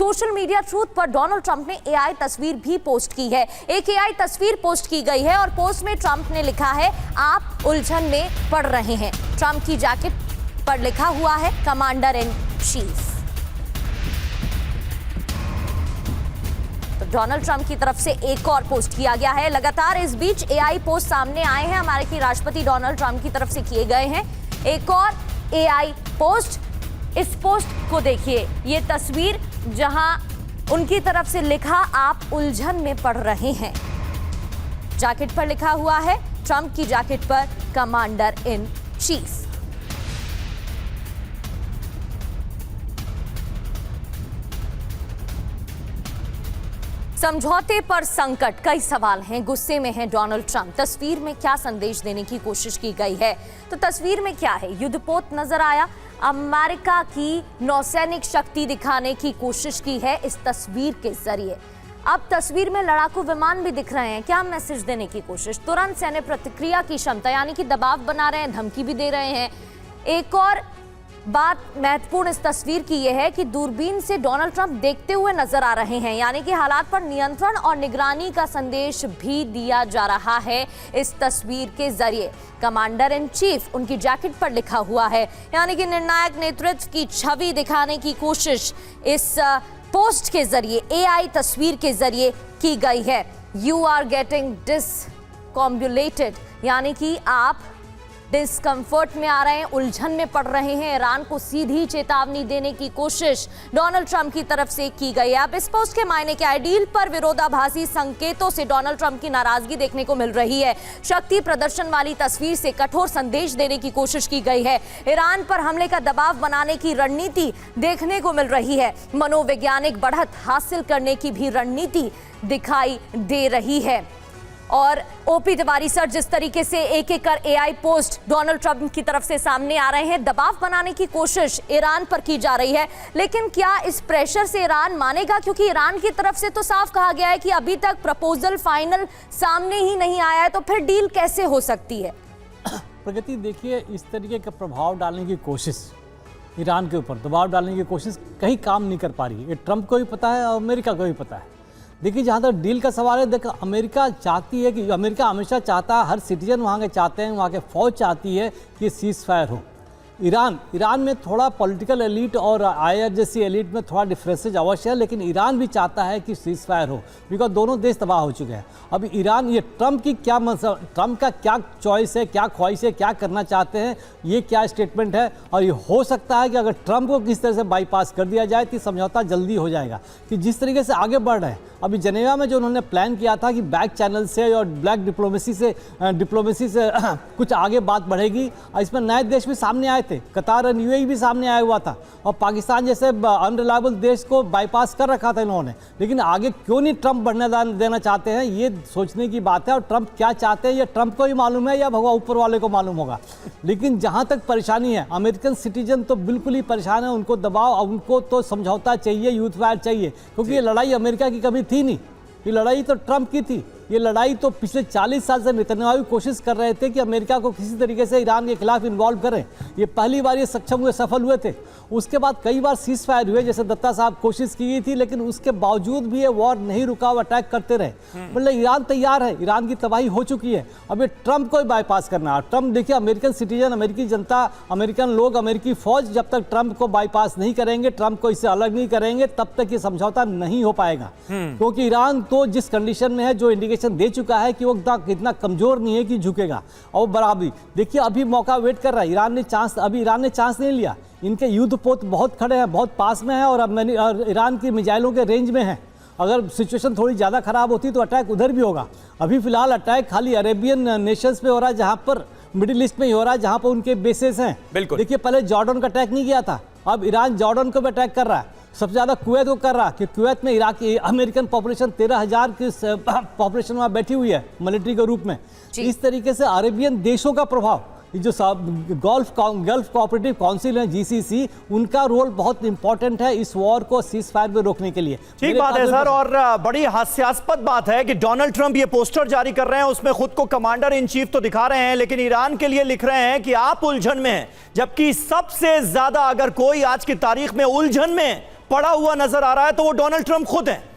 Social media truth पर Donald Trump ने AI तस्वीर भी पोस्ट की है। एक एआई तस्वीर पोस्ट की गई है और पोस्ट में ट्रंप ने लिखा है, आप उलझन में पड़ रहे हैं। ट्रंप की जैकेट पर लिखा हुआ है commander in chief. Donald Trump की तरफ से एक और पोस्ट किया गया है। लगातार इस बीच एआई पोस्ट सामने आए हैं, अमेरिकी राष्ट्रपति डोनाल्ड ट्रंप की तरफ से किए गए हैं। एक और एआई पोस्ट, इस पोस्ट को देखिए, ये तस्वीर जहां उनकी तरफ से लिखा, आप उलझन में पड़ रहे हैं। जैकेट पर लिखा हुआ है, ट्रंप की जैकेट पर कमांडर इन चीफ। समझौते पर संकट, कई सवाल हैं। गुस्से में है डोनाल्ड ट्रंप। तस्वीर में क्या संदेश देने की कोशिश की गई है? तो तस्वीर में क्या है? युद्धपोत नजर आया। अमेरिका की नौसैनिक शक्ति दिखाने की कोशिश की है इस तस्वीर के जरिए। अब तस्वीर में लड़ाकू विमान भी दिख रहे हैं। क्या मैसेज देने की कोशिश? तुरंत सैन्य प्रतिक्रिया की क्षमता, यानी कि दबाव बना रहे हैं, धमकी भी दे रहे हैं। एक और बात महत्वपूर्ण इस तस्वीर की यह है कि दूरबीन से डोनाल्ड ट्रंप देखते हुए नजर आ रहे हैं, यानी कि हालात पर नियंत्रण और निगरानी का संदेश भी दिया जा रहा है इस तस्वीर के जरिए। कमांडर इन चीफ उनकी जैकेट पर लिखा हुआ है, यानी कि निर्णायक नेतृत्व की छवि दिखाने की कोशिश इस पोस्ट के जरिए, एआई तस्वीर के जरिए की गई है। यू आर गेटिंग डिसकॉम्बुलेटेड, यानी कि आप डिस्कंफर्ट में आ रहे हैं, उलझन में पड़ रहे हैं। ईरान को सीधी चेतावनी देने की कोशिश डोनाल्ड ट्रंप की तरफ से की गई है। अब इस पोस्ट के मायने क्या है? डील पर विरोधाभासी संकेतों से डोनाल्ड ट्रंप की नाराजगी देखने को मिल रही है। शक्ति प्रदर्शन वाली तस्वीर से कठोर संदेश देने की कोशिश की गई है। ईरान पर हमले का दबाव बनाने की रणनीति देखने को मिल रही है। मनोवैज्ञानिक बढ़त हासिल करने की भी रणनीति दिखाई दे रही है। और ओपी तिवारी सर, जिस तरीके से एक एक कर एआई पोस्ट डोनाल्ड ट्रंप की तरफ से सामने आ रहे हैं, दबाव बनाने की कोशिश ईरान पर की जा रही है, लेकिन क्या इस प्रेशर से ईरान मानेगा? क्योंकि ईरान की तरफ से तो साफ कहा गया है कि अभी तक प्रपोजल फाइनल सामने ही नहीं आया है, तो फिर डील कैसे हो सकती है? प्रगति, देखिए, इस तरीके का प्रभाव डालने की कोशिश, ईरान के ऊपर दबाव डालने की कोशिश कहीं काम नहीं कर पा रही है। ये ट्रंप को भी पता है और अमेरिका को भी पता है। देखिए, जहाँ तक डील का सवाल है, देखो, अमेरिका चाहती है कि अमेरिका हमेशा चाहता है, हर सिटीजन वहाँ के चाहते हैं, वहाँ के फौज चाहती है कि सीज फायर हो। ईरान में थोड़ा पॉलिटिकल एलीट और आईआर जैसी एलीट में थोड़ा डिफरेंसेज अवश्य है, लेकिन ईरान भी चाहता है कि सीज फायर हो, बिकॉज दोनों देश तबाह हो चुके हैं। अब ईरान, ये ट्रंप का क्या चॉइस है, क्या ख्वाहिश है, क्या करना चाहते हैं, ये क्या स्टेटमेंट है। और ये हो सकता है कि अगर ट्रंप को किस तरह से बाईपास कर दिया जाए तो समझौता जल्दी हो जाएगा। कि जिस तरीके से आगे बढ़ रहे हैं, अभी जनेवा में जो उन्होंने प्लान किया था कि बैक चैनल से और ब्लैक डिप्लोमेसी से कुछ आगे बात बढ़ेगी, और इसमें नए देश भी सामने आए थे। कतार और यूएई भी सामने आया हुआ था, और पाकिस्तान जैसे अनरिलायबल देश को बाईपास कर रखा था इन्होंने। लेकिन आगे क्यों नहीं ट्रंप बढ़ने देना चाहते हैं, ये सोचने की बात है। और ट्रंप क्या चाहते हैं, ये ट्रंप को ही मालूम है या भगवान ऊपर वाले को मालूम होगा। लेकिन जहां तक परेशानी है, अमेरिकन सिटीजन तो बिल्कुल ही परेशान है। उनको दबाव, उनको तो समझौता चाहिए, यूथ फायर चाहिए, क्योंकि ये लड़ाई अमेरिका की कभी थी नहीं, ये लड़ाई तो ट्रंप की थी। ये लड़ाई तो पिछले 40 साल से नेतन्याहू कोशिश कर रहे थे कि अमेरिका को किसी तरीके से ईरान के खिलाफ इन्वॉल्व करें। ये पहली बार ये सक्षम हुए, सफल हुए थे। उसके बाद कई बार सीज फायर हुए, जैसे दत्ता साहब कोशिश की गई थी, लेकिन उसके बावजूद भी ये वॉर नहीं रुका, अटैक करते रहे। मतलब ईरान तैयार है, ईरान की तबाही हो चुकी है। अब ये ट्रंप को बाईपास करना है। ट्रंप, देखिए, अमेरिकन सिटीजन, अमेरिकी जनता, अमेरिकन लोग, अमेरिकी फौज जब तक ट्रंप को बाईपास नहीं करेंगे, ट्रंप को इससे अलग नहीं करेंगे, तब तक ये समझौता नहीं हो पाएगा। क्योंकि ईरान तो जिस कंडीशन में है, जो इंडिकेशन दे चुका है कि वो इतना कमजोर नहीं है कि झुकेगा। और बराबरी, देखिए, अभी मौका वेट कर रहा है। ईरान ने चांस नहीं लिया। इनके युद्धपोत बहुत खड़े हैं, बहुत पास में है, और ईरान की मिसाइलों के रेंज में है। अगर सिचुएशन थोड़ी ज़्यादा खराब होती तो अटैक उधर भी होगा। अभी फिलहाल अटैक खाली अरेबियन नेशंस पे हो रहा है, जहाँ पर मिडिल ईस्ट में ही हो रहा है, जहाँ पर उनके बेसेस हैं। देखिए, पहले जॉर्डन का अटैक नहीं किया था, अब ईरान जॉर्डन को भी अटैक कर रहा है। सबसे ज़्यादा कुवैत को कर रहा है, कि कुवैत में इराकी अमेरिकन पॉपुलेशन 13,000 की पॉपुलेशन वहाँ बैठी हुई है मिलिट्री के रूप में। इस तरीके से अरेबियन देशों का प्रभाव, जो गल्फ कोऑपरेटिव काउंसिल है, जीसीसी, उनका रोल बहुत इंपॉर्टेंट है इस वॉर को सीज फायर में रोकने के लिए। ठीक बात है सर, और बड़ी हास्यास्पद बात है कि डोनाल्ड ट्रंप ये पोस्टर जारी कर रहे हैं, उसमें खुद को कमांडर इन चीफ तो दिखा रहे हैं, लेकिन ईरान के लिए लिख रहे हैं कि आप उलझन में हैं। जबकि सबसे ज्यादा अगर कोई आज की तारीख में उलझन में पड़ा हुआ नजर आ रहा है तो वो डोनाल्ड ट्रंप खुद हैं।